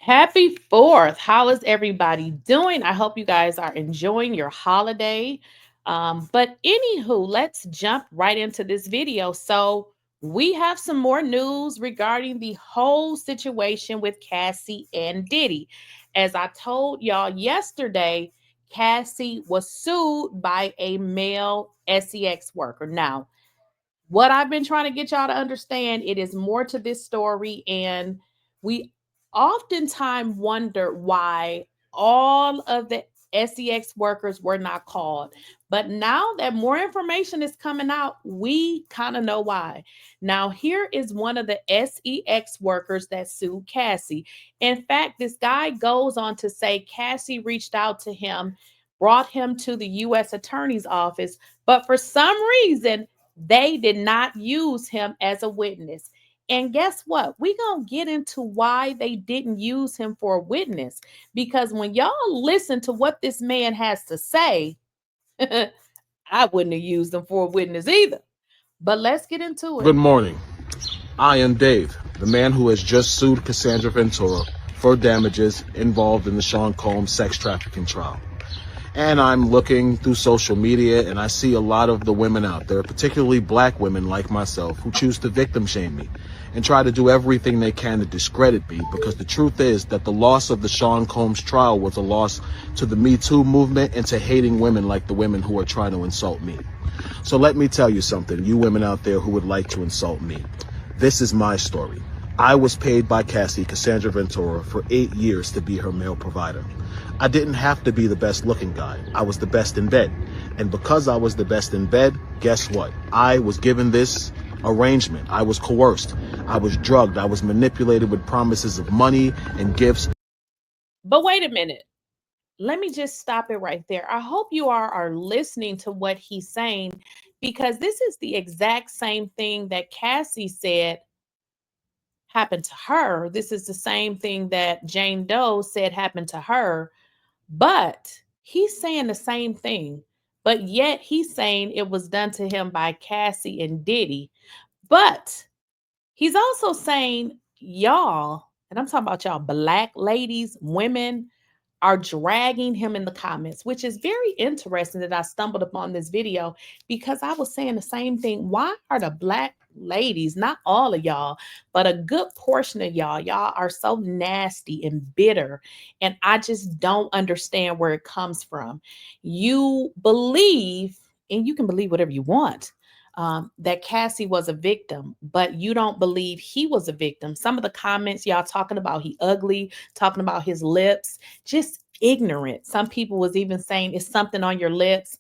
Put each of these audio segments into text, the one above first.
Happy 4th. How is everybody doing? I hope you guys are enjoying your holiday. But anywho, let's jump right into this video. So we have some more news regarding the whole situation with Cassie and Diddy. As I told y'all yesterday, Cassie was sued by a male sex worker. Now, what I've been trying to get y'all to understand, it is more to this story, and we oftentimes wonder why all of the sex workers were not called. But now that more information is coming out, we kind of know why. Now, here is one of the sex workers that sued Cassie. In fact, this guy goes on to say Cassie reached out to him, brought him to the U.S. Attorney's Office, but for some reason, they did not use him as a witness. And guess what? We're going to get into why they didn't use him for a witness. Because when y'all listen to what this man has to say, I wouldn't have used him for a witness either. But let's get into it. Good morning. I am Dave, the man who has just sued Cassie Ventura for damages involved in the Seancombs sex trafficking trial. And I'm looking through social media and I see a lot of the women out there, particularly black women like myself, who choose to victim shame me and try to do everything they can to discredit me, because the truth is that the loss of the Seancombs trial was a loss to the Me Too movement and to hating women like the women who are trying to insult me. So let me tell you something, you women out there who would like to insult me. This is my story. I was paid by Cassie Ventura for 8 years to be her male provider. I didn't have to be the best looking guy. I was the best in bed. And because I was the best in bed, guess what? I was given this arrangement. I was coerced. I was drugged. I was manipulated with promises of money and gifts. But wait a minute. Let me just stop it right there. I hope you are listening to what he's saying, because this is the exact same thing that Cassie said happened to her. This is the same thing that Jane Doe said happened to her. But he's saying the same thing, but yet he's saying it was done to him by Cassie and Diddy. But he's also saying y'all, and I'm talking about y'all black ladies, women, are dragging him in the comments, which is very interesting that I stumbled upon this video, because I was saying the same thing. Why are the black ladies, not all of y'all, but a good portion of y'all are so nasty and bitter, and I just don't understand where it comes from. You believe, and you can believe whatever you want, that Cassie was a victim, but you don't believe he was a victim. Some of the comments y'all talking about he ugly, talking about his lips, just ignorant. Some people was even saying it's something on your lips.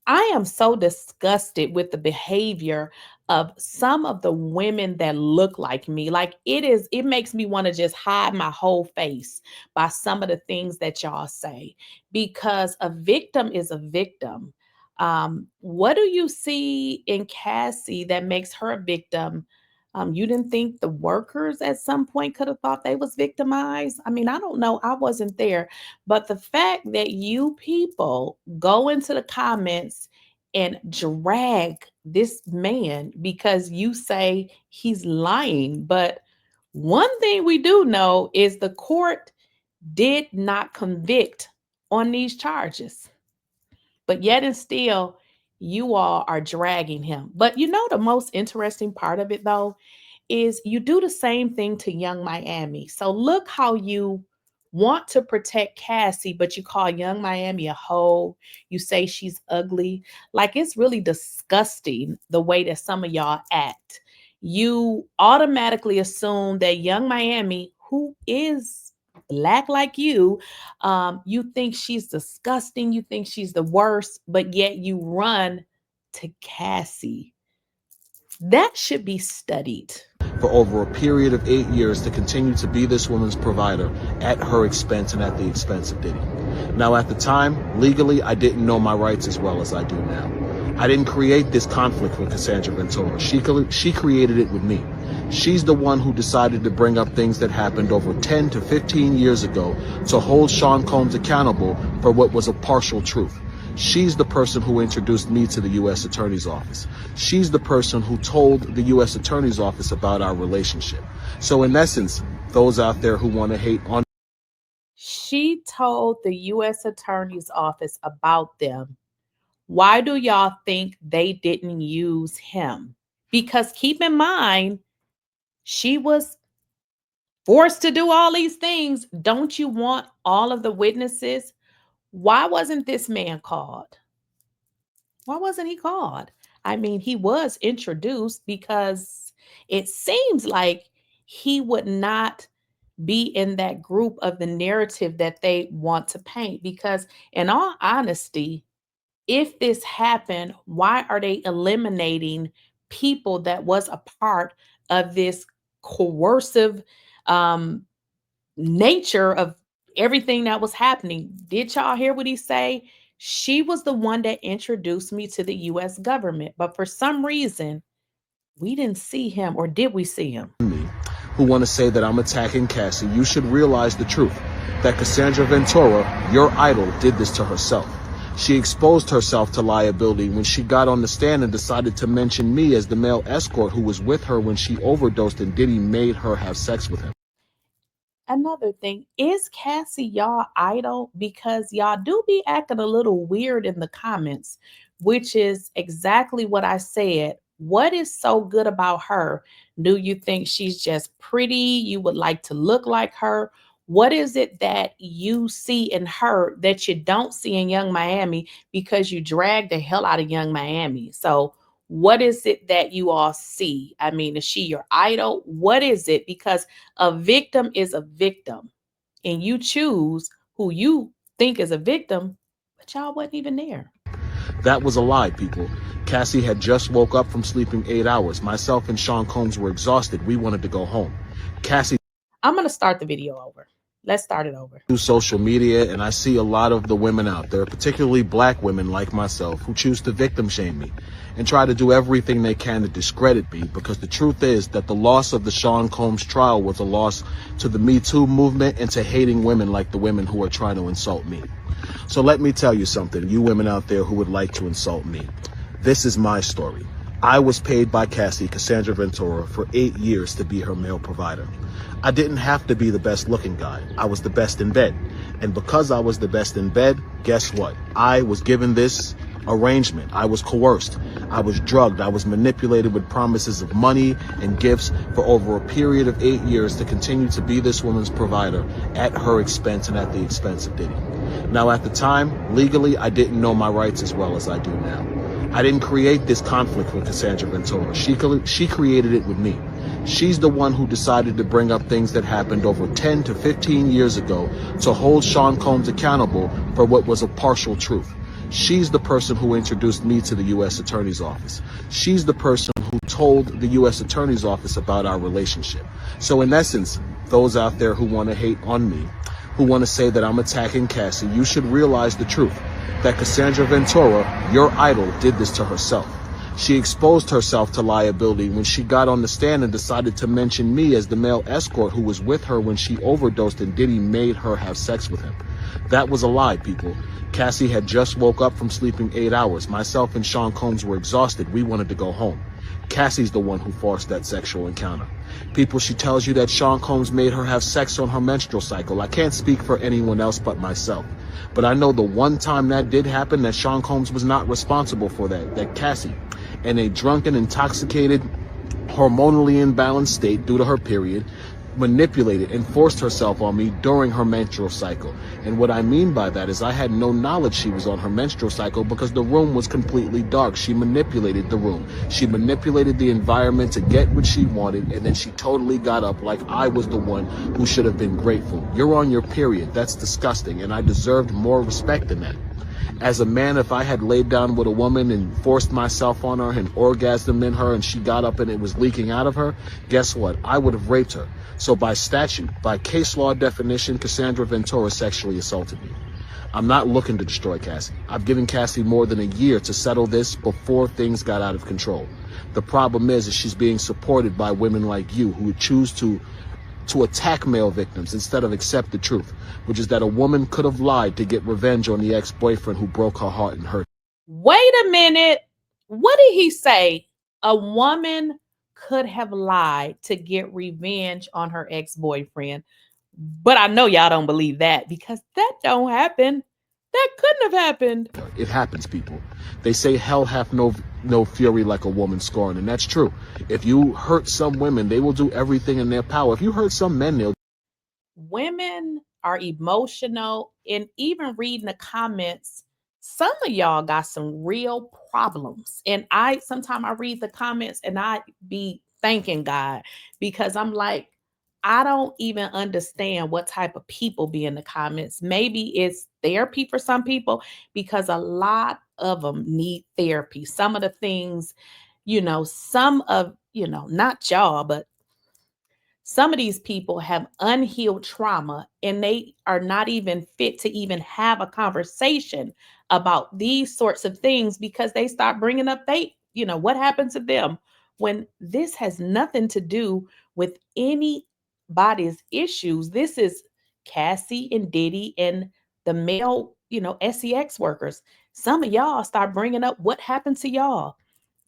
I am so disgusted with the behavior of some of the women that look like me. Like it makes me want to just hide my whole face by some of the things that y'all say, because a victim is a victim. What do you see in Cassie that makes her a victim? You didn't think the workers at some point could have thought they was victimized? I mean, I don't know. I wasn't there. But the fact that you people go into the comments and drag this man because you say he's lying. But one thing we do know is the court did not convict on these charges. But yet and still, you all are dragging him. But you know, the most interesting part of it, though, is you do the same thing to yungmiami. So look how you want to protect Cassie, but you call yungmiami a hoe. You say she's ugly. Like, it's really disgusting the way that some of y'all act. You automatically assume that yungmiami, who is black like you think she's disgusting, you think she's the worst, but yet you run to Cassie. That should be studied. For over a period of 8 years to continue to be this woman's provider at her expense and at the expense of Diddy. Now, at the time, legally, I didn't know my rights as well as I do now. I didn't create this conflict with Cassie Ventura. She created it with me. She's the one who decided to bring up things that happened over 10 to 15 years ago to hold Seancombs accountable for what was a partial truth. She's the person who introduced me to the U.S. Attorney's Office. She's the person who told the U.S. Attorney's Office about our relationship. So in essence, those out there who want to hate on She told the U.S. Attorney's Office about them. Why do y'all think they didn't use him? Because keep in mind, she was forced to do all these things. Don't you want all of the witnesses? Why wasn't this man called? Why wasn't he called? I mean, he was introduced because it seems like he would not be in that group of the narrative that they want to paint. Because, in all honesty, if this happened, why are they eliminating people that was a part of this coercive nature of everything that was happening? Did y'all hear what he say? She was the one that introduced me to the US government, but for some reason, we didn't see him, or did we see him? me who want to say that I'm attacking Cassie, you should realize the truth, that Cassandra Ventura, your idol, did this to herself. She exposed herself to liability when she got on the stand and decided to mention me as the male escort who was with her when she overdosed and Diddy made her have sex with him. Another thing, is Cassie y'all idol? Because y'all do be acting a little weird in the comments, which is exactly what I said. What is so good about her? Do you think she's just pretty? You would like to look like her? What is it that you see in her that you don't see in yungmiami, because you drag the hell out of yungmiami? So what is it that you all see? I mean, is she your idol? What is it? Because a victim is a victim, and you choose who you think is a victim, but y'all wasn't even there. That was a lie, people. Cassie had just woke up from sleeping 8 hours. Myself and Seancombs were exhausted. We wanted to go home. Cassie I'm going to start the video over. Let's start it over. Do social media, and I see a lot of the women out there, particularly black women like myself, who choose to victim shame me and try to do everything they can to discredit me, because the truth is that the loss of the Seancombs trial was a loss to the Me Too movement and to hating women like the women who are trying to insult me. So let me tell you something, you women out there who would like to insult me. This is my story. I was paid by Cassie, Cassandra Ventura, for 8 years to be her male provider. I didn't have to be the best looking guy. I was the best in bed. And because I was the best in bed, guess what? I was given this arrangement. I was coerced. I was drugged. I was manipulated with promises of money and gifts for over a period of 8 years to continue to be this woman's provider at her expense and at the expense of Diddy. Now, at the time, legally, I didn't know my rights as well as I do now. I didn't create this conflict with Cassandra Ventura. She created it with me. She's the one who decided to bring up things that happened over 10 to 15 years ago to hold Seancombs accountable for what was a partial truth. She's the person who introduced me to the U.S. Attorney's Office. She's the person who told the U.S. Attorney's Office about our relationship. So in essence, those out there who want to hate on me, who want to say that I'm attacking Cassie, you should realize the truth, that Cassandra Ventura, your idol, did this to herself. She exposed herself to liability when she got on the stand and decided to mention me as the male escort who was with her when she overdosed and Diddy made her have sex with him. That was a lie, people. Cassie had just woke up from sleeping 8 hours. Myself and Seancombs were exhausted. We wanted to go home. Cassie's the one who forced that sexual encounter. People, she tells you that Seancombs made her have sex on her menstrual cycle. I can't speak for anyone else but myself. But I know the one time that did happen, that Seancombs was not responsible for that Cassie, in a drunken, intoxicated, hormonally imbalanced state due to her period, manipulated and forced herself on me during her menstrual cycle. And what I mean by that is I had no knowledge she was on her menstrual cycle because the room was completely dark. She manipulated the room. She manipulated the environment to get what she wanted, and then she totally got up like I was the one who should have been grateful. You're on your period. That's disgusting, and I deserved more respect than that. As a man, if I had laid down with a woman and forced myself on her and orgasmed in her and she got up and it was leaking out of her, guess what? I would have raped her. So by statute, by case law definition, Cassandra Ventura sexually assaulted me. I'm not looking to destroy Cassie. I've given Cassie more than a year to settle this before things got out of control. The problem is she's being supported by women like you who would choose to attack male victims instead of accept the truth, which is that a woman could have lied to get revenge on the ex-boyfriend who broke her heart and hurt. Wait a minute. What did he say? A woman could have lied to get revenge on her ex-boyfriend. But I know y'all don't believe that because that don't happen. That couldn't have happened. It happens, people. They say hell hath no fury like a woman scorned, and that's true. If you hurt some women, they will do everything in their power. If you hurt some men, they'll... Women are emotional, and even reading the comments, some of y'all got some real problems. And sometimes I read the comments and I be thanking God because I'm like, I don't even understand what type of people be in the comments. Maybe it's therapy for some people because a lot of them need therapy. Some of the things, not y'all, but some of these people have unhealed trauma and they are not even fit to even have a conversation about these sorts of things because they start bringing up what happened to them when this has nothing to do with anybody's issues. This is Cassie and Diddy and the male, sex workers. Some of y'all start bringing up what happened to y'all.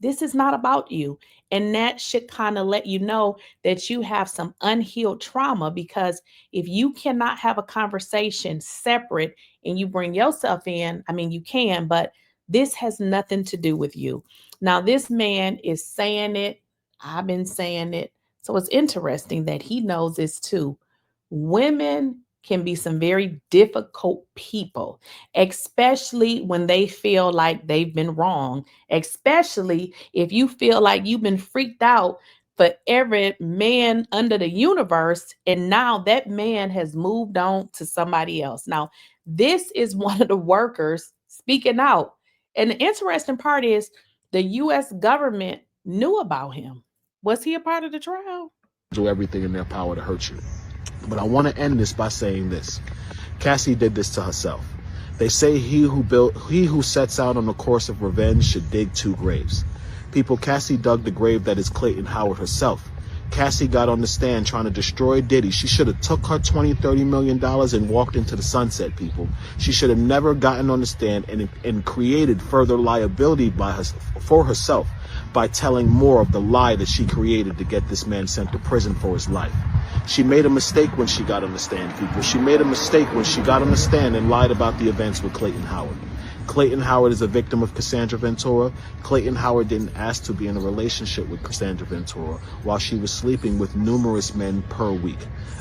This is not about you. And that should kind of let you know that you have some unhealed trauma, because if you cannot have a conversation separate and you bring yourself in, I mean, you can, but this has nothing to do with you. Now, this man is saying it. I've been saying it. So it's interesting that he knows this too. Women can be some very difficult people, especially when they feel like they've been wrong, especially if you feel like you've been freaked out for every man under the universe, and now that man has moved on to somebody else. Now, this is one of the workers speaking out. And the interesting part is the U.S. government knew about him. Was he a part of the trial? Do everything in their power to hurt you. But I want to end this by saying this. Cassie did this to herself. They say he who sets out on a course of revenge should dig 2 graves. People, Cassie dug the grave that is Clayton Howard herself. Cassie got on the stand trying to destroy Diddy. She should have took her $20-30 million and walked into the sunset, people. She should have never gotten on the stand and created further liability for herself by telling more of the lie that she created to get this man sent to prison for his life. She made a mistake when she got on the stand, people. She made a mistake when she got on the stand and lied about the events with Clayton Howard. Clayton Howard is a victim of Cassandra Ventura. Clayton Howard didn't ask to be in a relationship with Cassandra Ventura while she was sleeping with numerous men per week.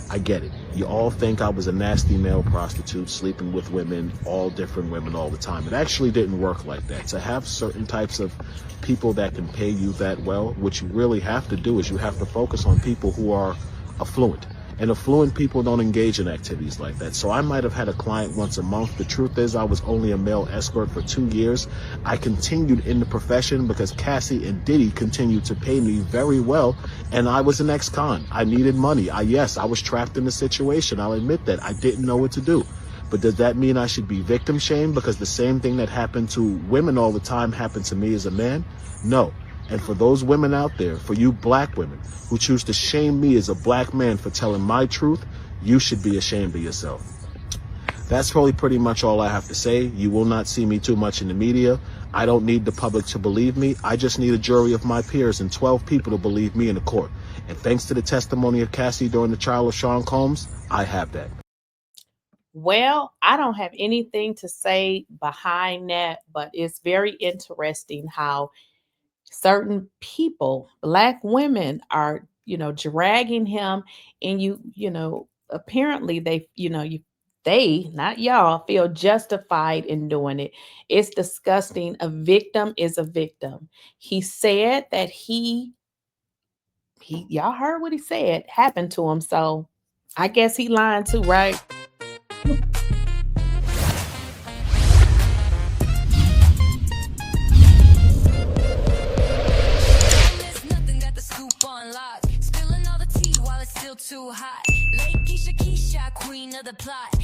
I get it. You all think I was a nasty male prostitute sleeping with women, all different women all the time. It actually didn't work like that. To have certain types of people that can pay you that well, what you really have to do is you have to focus on people who are affluent. And affluent people don't engage in activities like that. So I might have had a client once a month. The truth is I was only a male escort for 2 years. I continued in the profession because Cassie and Diddy continued to pay me very well. And I was an ex-con. I needed money. Yes, I was trapped in a situation. I'll admit that. I didn't know what to do. But does that mean I should be victim shamed because the same thing that happened to women all the time happened to me as a man? No. And for those women out there, for you black women who choose to shame me as a black man for telling my truth, you should be ashamed of yourself. That's probably pretty much all I have to say. You will not see me too much in the media. I don't need the public to believe me. I just need a jury of my peers and 12 people to believe me in the court. And thanks to the testimony of Cassie during the trial of Seancombs, I have that. Well, I don't have anything to say behind that, but it's very interesting how certain people, black women, are, dragging him, and apparently they, not y'all, feel justified in doing it. It's disgusting. A victim is a victim. He said that y'all heard what he said happened to him. So I guess he lying too, right? Too hot. Lakeysha Keysha, queen of the plot.